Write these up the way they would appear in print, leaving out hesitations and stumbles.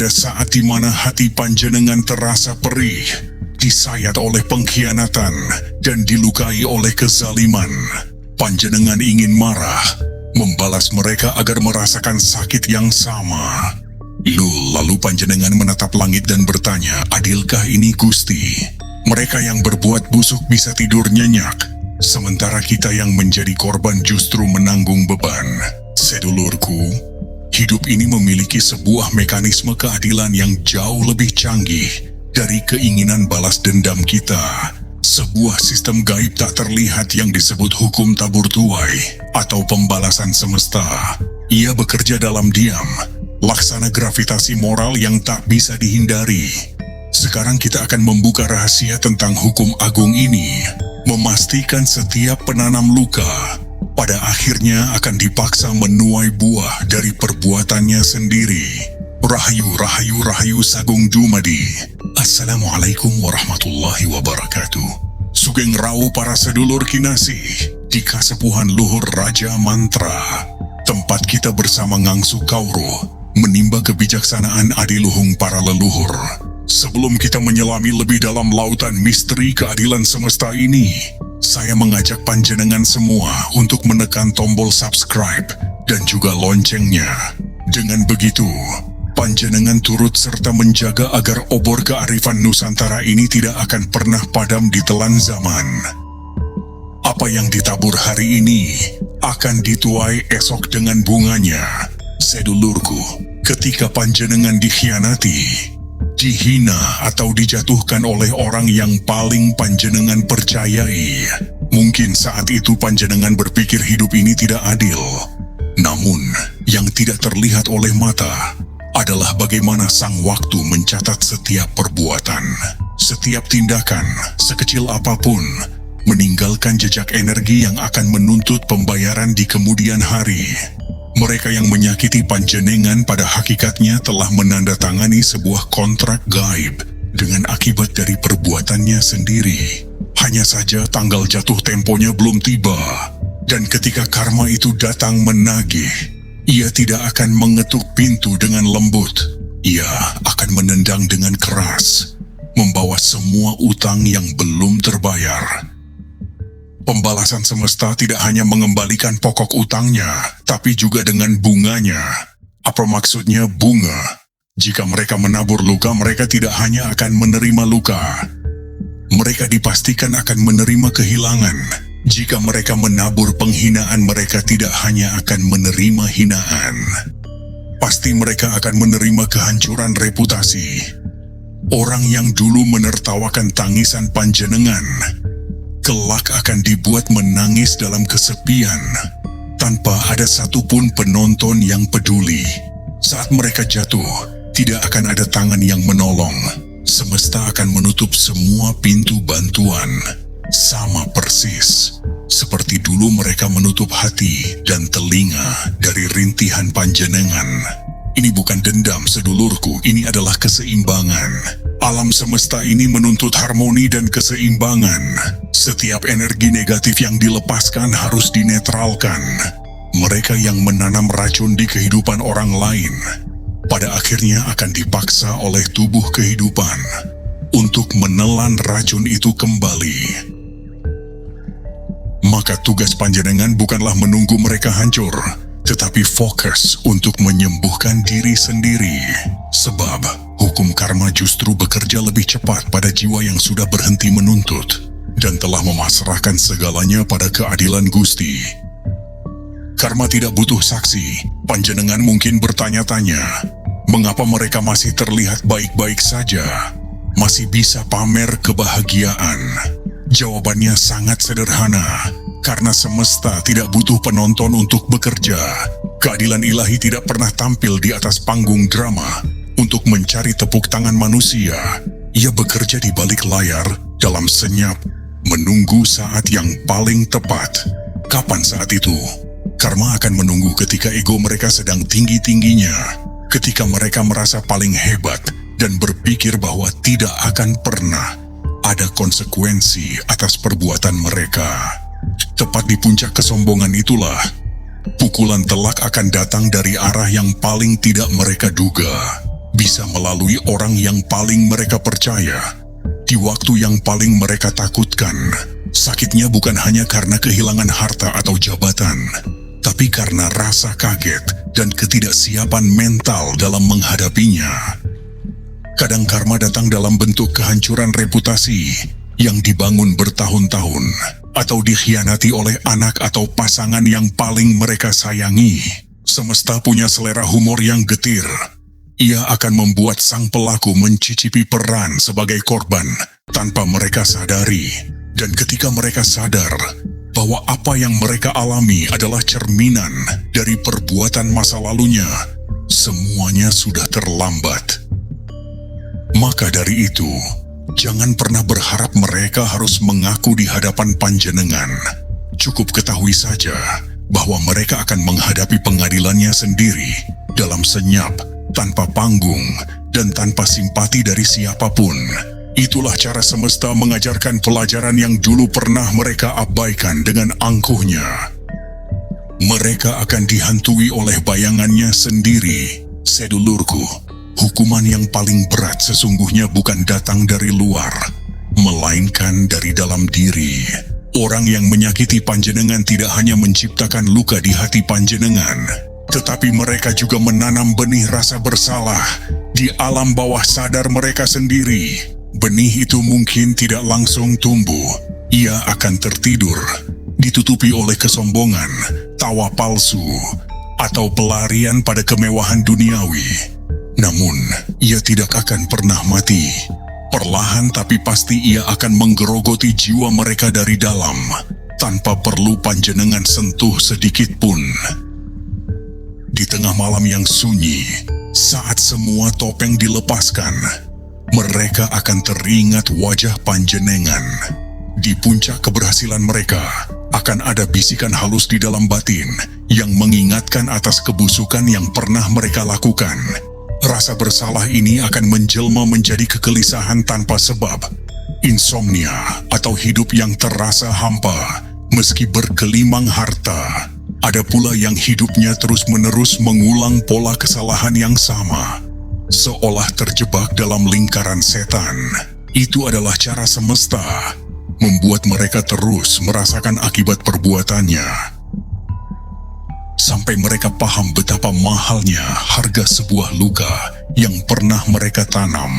Ada saat di mana hati panjenengan terasa perih, disayat oleh pengkhianatan, dan dilukai oleh kezaliman. Panjenengan ingin marah, membalas mereka agar merasakan sakit yang sama. Lalu panjenengan menatap langit dan bertanya, adilkah ini Gusti? Mereka yang berbuat busuk bisa tidur nyenyak, sementara kita yang menjadi korban justru menanggung beban. Sedulurku, hidup ini memiliki sebuah mekanisme keadilan yang jauh lebih canggih dari keinginan balas dendam kita. Sebuah sistem gaib tak terlihat yang disebut hukum tabur tuai atau pembalasan semesta. Ia bekerja dalam diam, laksana gravitasi moral yang tak bisa dihindari. Sekarang kita akan membuka rahasia tentang hukum agung ini, memastikan setiap penanam luka pada akhirnya akan dipaksa menuai buah dari perbuatannya sendiri. Rahayu, rahayu, rahayu Sagung Dumadi. Assalamualaikum warahmatullahi wabarakatuh. Sugeng Rawu para sedulur kinasih di Kasepuhan Luhur Raja Mantra. Tempat kita bersama Ngangsu Kauro menimba kebijaksanaan adiluhung para leluhur. Sebelum kita menyelami lebih dalam lautan misteri keadilan semesta ini, saya mengajak panjenengan semua untuk menekan tombol subscribe dan juga loncengnya. Dengan begitu, panjenengan turut serta menjaga agar obor kearifan Nusantara ini tidak akan pernah padam ditelan zaman. Apa yang ditabur hari ini akan dituai esok dengan bunganya. Sedulurku, ketika panjenengan dikhianati, dihina atau dijatuhkan oleh orang yang paling panjenengan percayai, mungkin saat itu panjenengan berpikir hidup ini tidak adil. Namun, yang tidak terlihat oleh mata adalah bagaimana sang waktu mencatat setiap perbuatan, setiap tindakan, sekecil apapun, meninggalkan jejak energi yang akan menuntut pembayaran di kemudian hari. Mereka yang menyakiti panjenengan pada hakikatnya telah menandatangani sebuah kontrak gaib dengan akibat dari perbuatannya sendiri. Hanya saja tanggal jatuh temponya belum tiba, dan ketika karma itu datang menagih, ia tidak akan mengetuk pintu dengan lembut. Ia akan menendang dengan keras, membawa semua utang yang belum terbayar. Pembalasan semesta tidak hanya mengembalikan pokok utangnya, tapi juga dengan bunganya. Apa maksudnya bunga? Jika mereka menabur luka, mereka tidak hanya akan menerima luka. Mereka dipastikan akan menerima kehilangan. Jika mereka menabur penghinaan, mereka tidak hanya akan menerima hinaan. Pasti mereka akan menerima kehancuran reputasi. Orang yang dulu menertawakan tangisan panjenengan, kelak akan dibuat menangis dalam kesepian, tanpa ada satupun penonton yang peduli. Saat mereka jatuh, tidak akan ada tangan yang menolong. Semesta akan menutup semua pintu bantuan. Sama persis seperti dulu mereka menutup hati dan telinga dari rintihan panjenengan. Ini bukan dendam, sedulurku, ini adalah keseimbangan. Alam semesta ini menuntut harmoni dan keseimbangan. Setiap energi negatif yang dilepaskan harus dinetralkan. Mereka yang menanam racun di kehidupan orang lain, pada akhirnya akan dipaksa oleh tubuh kehidupan untuk menelan racun itu kembali. Maka tugas panjenengan bukanlah menunggu mereka hancur, tetapi fokus untuk menyembuhkan diri sendiri. Sebab hukum karma justru bekerja lebih cepat pada jiwa yang sudah berhenti menuntut dan telah memasrahkan segalanya pada keadilan Gusti. Karma tidak butuh saksi. Panjenengan mungkin bertanya-tanya, mengapa mereka masih terlihat baik-baik saja, masih bisa pamer kebahagiaan? Jawabannya sangat sederhana, karena semesta tidak butuh penonton untuk bekerja. Keadilan ilahi tidak pernah tampil di atas panggung drama untuk mencari tepuk tangan manusia. Ia bekerja di balik layar, dalam senyap, menunggu saat yang paling tepat. Kapan saat itu? Karma akan menunggu ketika ego mereka sedang tinggi-tingginya, ketika mereka merasa paling hebat dan berpikir bahwa tidak akan pernah ada konsekuensi atas perbuatan mereka. Tepat di puncak kesombongan itulah, pukulan telak akan datang dari arah yang paling tidak mereka duga. bisa melalui orang yang paling mereka percaya, di waktu yang paling mereka takutkan. Sakitnya bukan hanya karena kehilangan harta atau jabatan, tapi karena rasa kaget dan ketidaksiapan mental dalam menghadapinya. Kadang karma datang dalam bentuk kehancuran reputasi yang dibangun bertahun-tahun, atau dikhianati oleh anak atau pasangan yang paling mereka sayangi. Semesta punya selera humor yang getir. Ia akan membuat sang pelaku mencicipi peran sebagai korban tanpa mereka sadari. Dan ketika mereka sadar bahwa apa yang mereka alami adalah cerminan dari perbuatan masa lalunya, semuanya sudah terlambat. Maka dari itu, jangan pernah berharap mereka harus mengaku di hadapan panjenengan. Cukup ketahui saja bahwa mereka akan menghadapi pengadilannya sendiri dalam senyap, tanpa panggung, dan tanpa simpati dari siapapun. Itulah cara semesta mengajarkan pelajaran yang dulu pernah mereka abaikan dengan angkuhnya. Mereka akan dihantui oleh bayangannya sendiri. Sedulurku, hukuman yang paling berat sesungguhnya bukan datang dari luar, melainkan dari dalam diri. Orang yang menyakiti panjenengan tidak hanya menciptakan luka di hati panjenengan, tetapi mereka juga menanam benih rasa bersalah di alam bawah sadar mereka sendiri. Benih itu mungkin tidak langsung tumbuh. Ia akan tertidur, ditutupi oleh kesombongan, tawa palsu, atau pelarian pada kemewahan duniawi. Namun, ia tidak akan pernah mati. Perlahan tapi pasti ia akan menggerogoti jiwa mereka dari dalam, tanpa perlu panjenengan sentuh sedikit pun. Di tengah malam yang sunyi, saat semua topeng dilepaskan, mereka akan teringat wajah panjenengan. Di puncak keberhasilan mereka, akan ada bisikan halus di dalam batin yang mengingatkan atas kebusukan yang pernah mereka lakukan. Rasa bersalah ini akan menjelma menjadi kegelisahan tanpa sebab, insomnia atau hidup yang terasa hampa meski bergelimang harta. Ada pula yang hidupnya terus-menerus mengulang pola kesalahan yang sama, seolah terjebak dalam lingkaran setan. Itu adalah cara semesta, membuat mereka terus merasakan akibat perbuatannya. Sampai mereka paham betapa mahalnya harga sebuah luka yang pernah mereka tanam.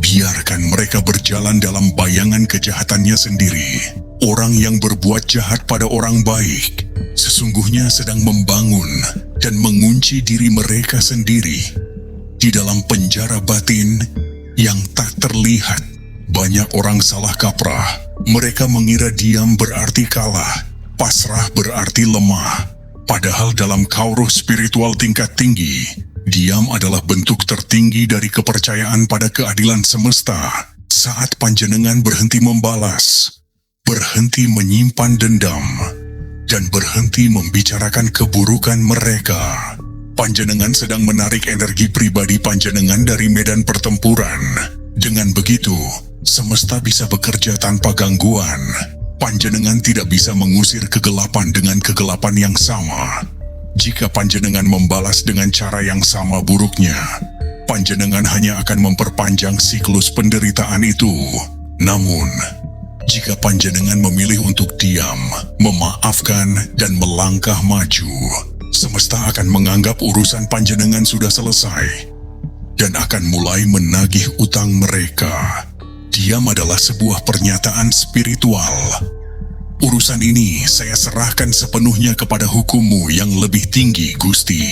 Biarkan mereka berjalan dalam bayangan kejahatannya sendiri. Orang yang berbuat jahat pada orang baik sesungguhnya sedang membangun dan mengunci diri mereka sendiri di dalam penjara batin yang tak terlihat. Banyak orang salah kaprah. Mereka mengira diam berarti kalah, pasrah berarti lemah. Padahal dalam kauruh spiritual tingkat tinggi, diam adalah bentuk tertinggi dari kepercayaan pada keadilan semesta. Saat panjenengan berhenti membalas, berhenti menyimpan dendam, dan berhenti membicarakan keburukan mereka, panjenengan sedang menarik energi pribadi panjenengan dari medan pertempuran. Dengan begitu, semesta bisa bekerja tanpa gangguan. Panjenengan tidak bisa mengusir kegelapan dengan kegelapan yang sama. Jika panjenengan membalas dengan cara yang sama buruknya, panjenengan hanya akan memperpanjang siklus penderitaan itu. Namun, jika panjenengan memilih untuk diam, memaafkan, dan melangkah maju, semesta akan menganggap urusan panjenengan sudah selesai dan akan mulai menagih utang mereka. Diam adalah sebuah pernyataan spiritual. Urusan ini saya serahkan sepenuhnya kepada hukum-Mu yang lebih tinggi, Gusti.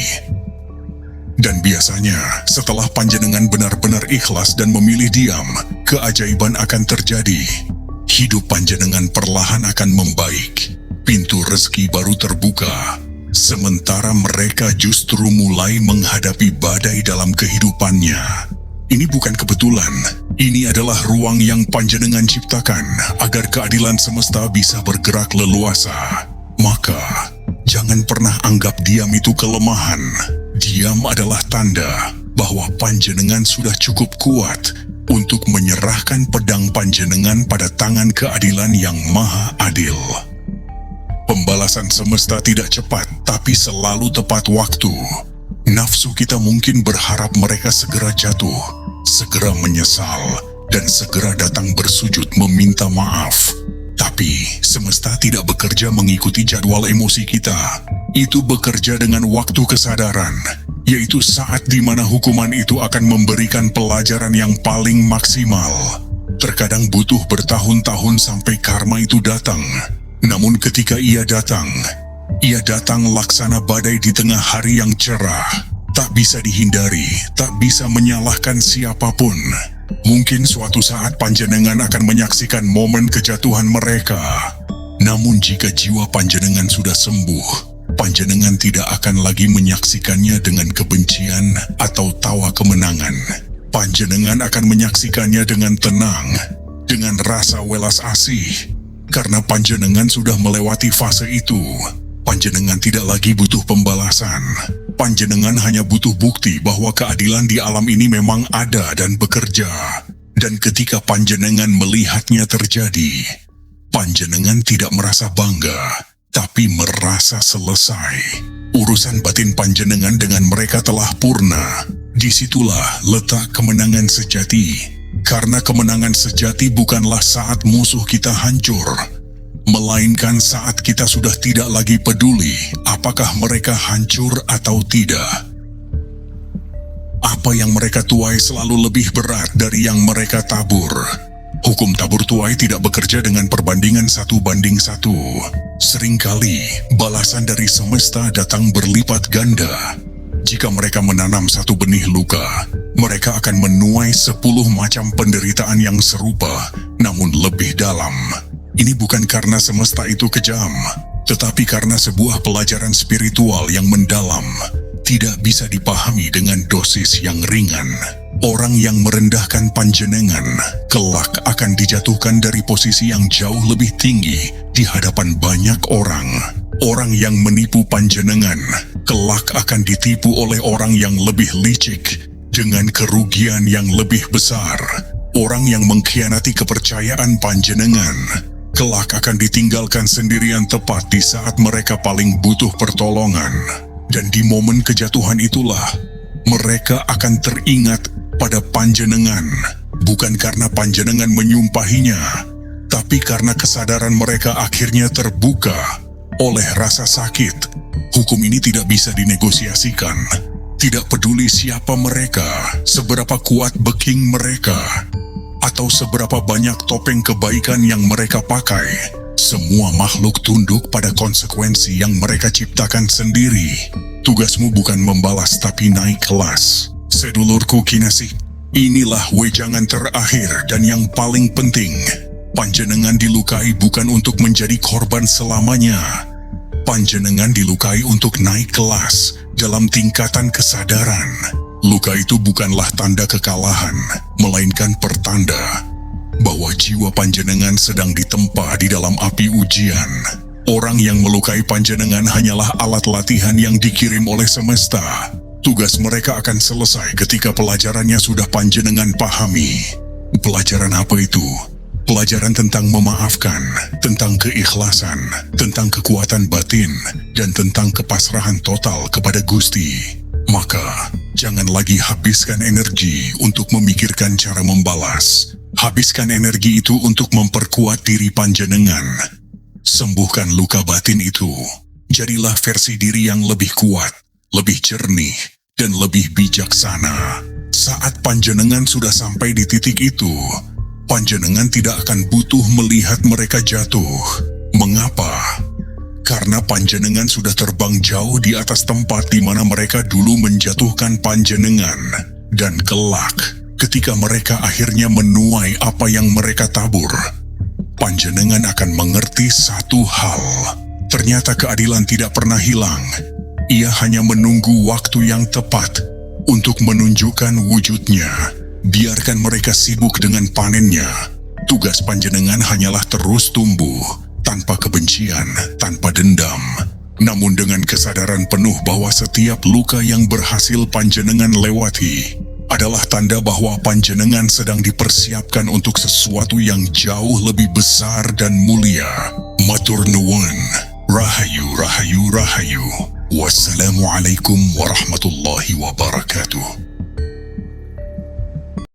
Dan biasanya, setelah panjenengan benar-benar ikhlas dan memilih diam, keajaiban akan terjadi. Hidup panjenengan perlahan akan membaik. Pintu rezeki baru terbuka. Sementara mereka justru mulai menghadapi badai dalam kehidupannya. Ini bukan kebetulan. Ini adalah ruang yang panjenengan ciptakan agar keadilan semesta bisa bergerak leluasa. Maka, jangan pernah anggap diam itu kelemahan. Diam adalah tanda bahwa panjenengan sudah cukup kuat untuk menyerahkan pedang panjenengan pada tangan keadilan yang maha adil. Pembalasan semesta tidak cepat, tapi selalu tepat waktu. Nafsu kita mungkin berharap mereka segera jatuh, segera menyesal, dan segera datang bersujud meminta maaf. Tapi semesta tidak bekerja mengikuti jadwal emosi kita. Itu bekerja dengan waktu kesadaran, yaitu saat di mana hukuman itu akan memberikan pelajaran yang paling maksimal. Terkadang butuh bertahun-tahun sampai karma itu datang. Namun ketika ia datang laksana badai di tengah hari yang cerah. Tak bisa dihindari, tak bisa menyalahkan siapapun. Mungkin suatu saat panjenengan akan menyaksikan momen kejatuhan mereka. Namun jika jiwa panjenengan sudah sembuh, panjenengan tidak akan lagi menyaksikannya dengan kebencian atau tawa kemenangan. Panjenengan akan menyaksikannya dengan tenang, dengan rasa welas asih. Karena panjenengan sudah melewati fase itu. Panjenengan tidak lagi butuh pembalasan. Panjenengan hanya butuh bukti bahwa keadilan di alam ini memang ada dan bekerja. Dan ketika panjenengan melihatnya terjadi, panjenengan tidak merasa bangga, tapi merasa selesai. Urusan batin panjenengan dengan mereka telah purna. Disitulah letak kemenangan sejati. Karena kemenangan sejati bukanlah saat musuh kita hancur, melainkan saat kita sudah tidak lagi peduli apakah mereka hancur atau tidak. Apa yang mereka tuai selalu lebih berat dari yang mereka tabur. Hukum tabur tuai tidak bekerja dengan perbandingan 1:1. Seringkali balasan dari semesta datang berlipat ganda. Jika mereka menanam satu benih luka, mereka akan menuai 10 macam penderitaan yang serupa, namun lebih dalam. Ini bukan karena semesta itu kejam, tetapi karena sebuah pelajaran spiritual yang mendalam, tidak bisa dipahami dengan dosis yang ringan. Orang yang merendahkan panjenengan, kelak akan dijatuhkan dari posisi yang jauh lebih tinggi di hadapan banyak orang. Orang yang menipu panjenengan, kelak akan ditipu oleh orang yang lebih licik, dengan kerugian yang lebih besar. Orang yang mengkhianati kepercayaan panjenengan, kelak akan ditinggalkan sendirian tepat di saat mereka paling butuh pertolongan. Dan di momen kejatuhan itulah, mereka akan teringat pada panjenengan, bukan karena panjenengan menyumpahinya, tapi karena kesadaran mereka akhirnya terbuka oleh rasa sakit. Hukum ini tidak bisa dinegosiasikan. Tidak peduli siapa mereka, seberapa kuat backing mereka, atau seberapa banyak topeng kebaikan yang mereka pakai, semua makhluk tunduk pada konsekuensi yang mereka ciptakan sendiri. Tugasmu bukan membalas tapi naik kelas. Sedulurku kinasih, inilah wejangan terakhir dan yang paling penting. Panjenengan dilukai bukan untuk menjadi korban selamanya. Panjenengan dilukai untuk naik kelas dalam tingkatan kesadaran. Luka itu bukanlah tanda kekalahan, melainkan pertanda bahwa jiwa panjenengan sedang ditempa di dalam api ujian. Orang yang melukai panjenengan hanyalah alat latihan yang dikirim oleh semesta. Tugas mereka akan selesai ketika pelajarannya sudah panjenengan pahami. Pelajaran apa itu? Pelajaran tentang memaafkan, tentang keikhlasan, tentang kekuatan batin, dan tentang kepasrahan total kepada Gusti. Maka, jangan lagi habiskan energi untuk memikirkan cara membalas. Habiskan energi itu untuk memperkuat diri panjenengan. Sembuhkan luka batin itu. Jadilah versi diri yang lebih kuat, lebih jernih, dan lebih bijaksana. Saat panjenengan sudah sampai di titik itu, panjenengan tidak akan butuh melihat mereka jatuh. Mengapa? Karena panjenengan sudah terbang jauh di atas tempat di mana mereka dulu menjatuhkan panjenengan. Dan kelak, ketika mereka akhirnya menuai apa yang mereka tabur, panjenengan akan mengerti satu hal. Ternyata keadilan tidak pernah hilang. Ia hanya menunggu waktu yang tepat untuk menunjukkan wujudnya. Biarkan mereka sibuk dengan panennya. Tugas panjenengan hanyalah terus tumbuh, tanpa kebencian, tanpa dendam. Namun dengan kesadaran penuh bahwa setiap luka yang berhasil panjenengan lewati adalah tanda bahwa panjenengan sedang dipersiapkan untuk sesuatu yang jauh lebih besar dan mulia. Matur nuwun. Rahayu, rahayu, rahayu. Wassalamualaikum warahmatullahi wabarakatuh.